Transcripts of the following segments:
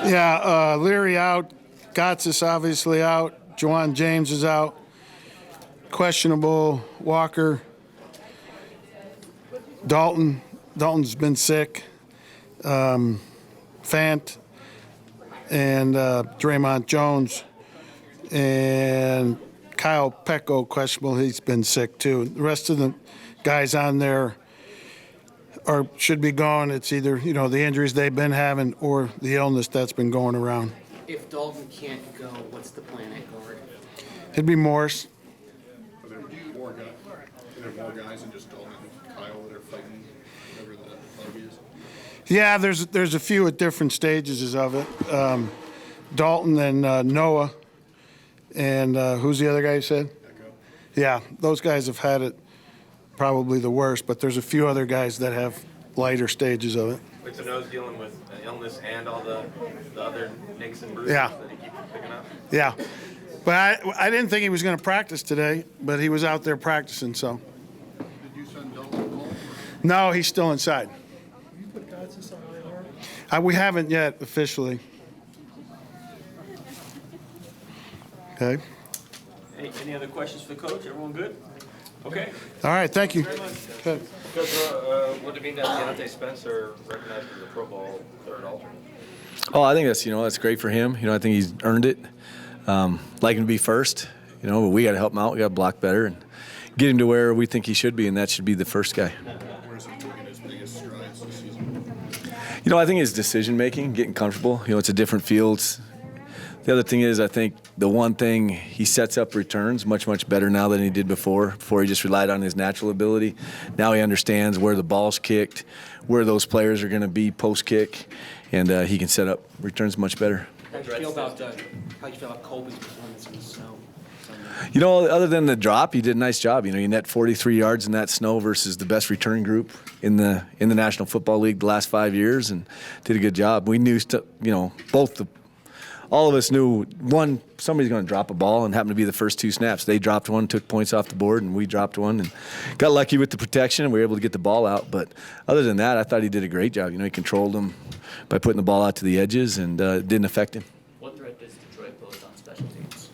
Yeah, Leary out. Gotsis obviously out. Juwan James is out. Questionable Walker. Dalton's been sick. Fant and Draymond Jones. And Kyle Pecco, questionable. He's been sick too. The rest of the guys on there should be gone. It's either, the injuries they've been having or the illness that's been going around. If Dalton can't go, what's the plan at guard? It'd be Morris. Are there more guys? Are there more guys than just Dalton and Kyle that are fighting whatever the bug is? Yeah, there's a few at different stages of it. Dalton and Noah, and who's the other guy you said? Echo. Yeah, those guys have had it probably the worst, but there's a few other guys that have lighter stages of it. With the nose dealing with illness and all the other nicks and bruises Yeah. that he keeps picking up? Yeah, but I didn't think he was going to practice today, but he was out there practicing, so. Did you send Dalton home? No, he's still inside. You put Gotsis on IR? We haven't yet officially. Okay. Any other questions for the coach? Everyone good? Okay. All right, thank you. Very much. Okay. Coach, what did it mean that Diontae Spencer recognized as a Pro Bowl third alternate? Oh, I think that's great for him. I think he's earned it. Like him to be first, but we got to help him out. We got to block better and get him to where we think he should be, and that should be the first guy. Where's he taking his biggest strides this season? I think his decision making, getting comfortable. It's a different field. The other thing is, I think the one thing he sets up returns much, much better now than he did before. Before he just relied on his natural ability. Now he understands where the ball's kicked, where those players are going to be post kick, and he can set up returns much better. How do you feel about Colby's performance in the snow? Other than the drop, he did a nice job. He net 43 yards in that snow versus the best return group in the National Football League the last 5 years, and did a good job. We knew, all of us knew somebody's going to drop a ball, and happened to be the first two snaps. They dropped one, took points off the board, and we dropped one, and got lucky with the protection, and we were able to get the ball out. But other than that, I thought he did a great job. He controlled them by putting the ball out to the edges, and it didn't affect him. What threat does Detroit pose on special teams?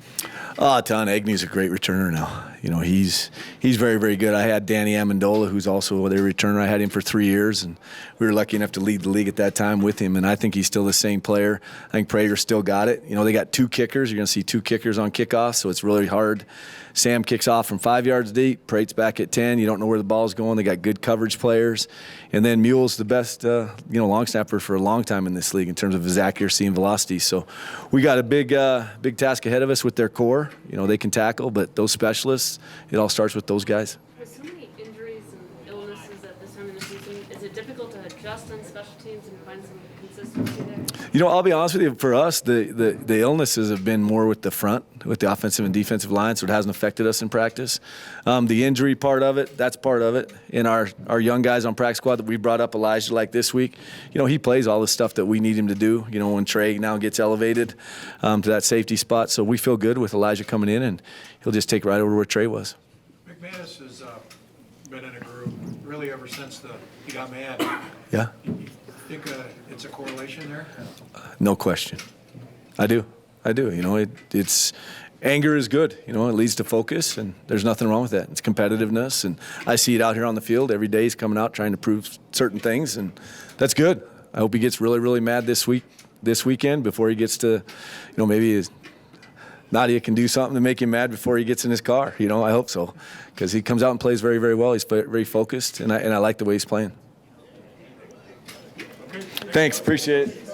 Oh, a ton. Agnew's a great returner now. He's very, very good. I had Danny Amendola, who's also their returner. I had him for 3 years, and we were lucky enough to lead the league at that time with him, and I think he's still the same player. I think Prater still got it. They got two kickers. You're going to see two kickers on kickoff, so it's really hard. Sam kicks off from 5 yards deep. Prate's back at 10. You don't know where the ball's going. They got good coverage players. And then Mule's the best, long snapper for a long time in this league in terms of his accuracy and velocity. So we got a big task ahead of us with their core. They can tackle, but those specialists, it all starts with those guys. With so many injuries and illnesses at this time in the season, is it difficult to adjust on special teams and find some consistency there? I'll be honest with you, for us, the illnesses have been more with the front, with the offensive and defensive line, so it hasn't affected us in practice. The injury part of it, that's part of it. In our young guys on practice squad that we brought up, Elijah, like this week, he plays all the stuff that we need him to do, when Trey now gets elevated to that safety spot. So we feel good with Elijah coming in, and he'll just take right over where Trey was. McManus has been in a group really ever since he got mad. Yeah. You think it's a correlation there? No question. I do. It's anger is good. It leads to focus, and there's nothing wrong with that. It's competitiveness, and I see it out here on the field every day. He's coming out trying to prove certain things, and that's good. I hope he gets really, really mad this weekend before he gets to, maybe Nadia can do something to make him mad before he gets in his car. I hope so, because he comes out and plays very, very well. He's very focused, and I like the way he's playing. Thanks, appreciate it.